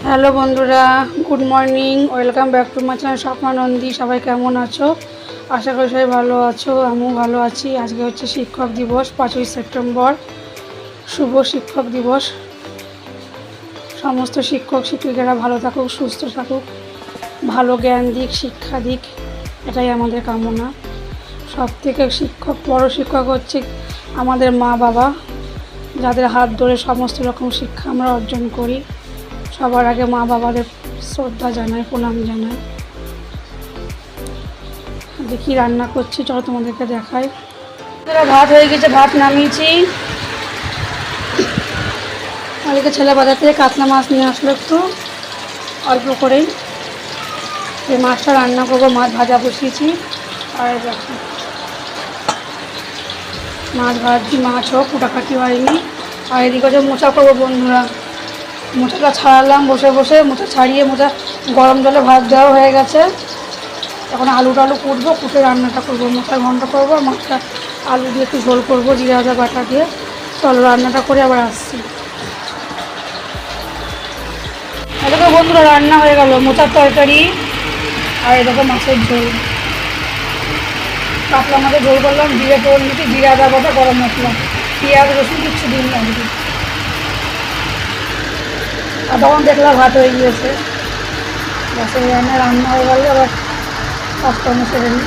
Hello বন্ধুরা, good morning, welcome back to my channel Swapnanandi. সবাই কেমন আছো? আশা করি সবাই ভালো আছো, আমিও ভালো আছি। আজকে হচ্ছে শিক্ষক দিবস, 5ই সেপ্টেম্বর। শুভ শিক্ষক দিবস। সমস্ত শিক্ষক শিক্ষিকারা ভালো থাকুক, সুস্থ থাকুক, ভালো জ্ঞান দিক, শিক্ষা দিক, এটাই আমাদের কামনা। সব থেকে বড় শিক্ষক হচ্ছে আমাদের মা বাবা, যাদের হাত ধরে সমস্ত রকম শিক্ষা আমরা অর্জন করি। সবার আগে মা বাবাদের শ্রদ্ধা জানাই, প্রণাম জানাই। দেখি রান্না করছি, চলো তোমাদেরকে দেখাই। ভাত হয়ে গেছে, ভাত নামিয়েছি। ওদিকে ছেলে বাজার থেকে কাতলা মাছ নিয়ে আসলো, একটু অল্প করেই। এই মাছটা রান্না করবো, মাছ ভাজা বসিয়েছি। আর দেখো মাছ ভাজছি, মাছ হোক, কুটাকাটি হয়নি। আর এদিকে হচ্ছে মোচা করবো বন্ধুরা। মোচাটা ছাড়ালাম বসে বসে, মোচা ছাড়িয়ে মোচা গরম জলে ভাত দেওয়া হয়ে গেছে। এখন আলু টালু কুটবো, কুটে রান্নাটা করবো। মোচার ঘন্ট করবো, মাছটা আলু দিয়ে একটু ঝোল করবো জিরা আদা বাটা দিয়ে। চলো রান্নাটা করে আবার আসছি। এদিকে বন্ধুরা রান্না হয়ে গেল, মোচার তরকারি আর এদিকে মাছের ঝোল। কাতলা মাছের ঝোল করলাম, জিরে টোল নিচ্ছি, জিরা আদা বাটা, গরম মশলা, পেঁয়াজ রসুন কিচ্ছু দিন লাগবে। আর তখন দেখলাম ভাত হয়ে গিয়েছে। রান্না হয়ে গেলে আবার কাজকর্ম সেরে নিই।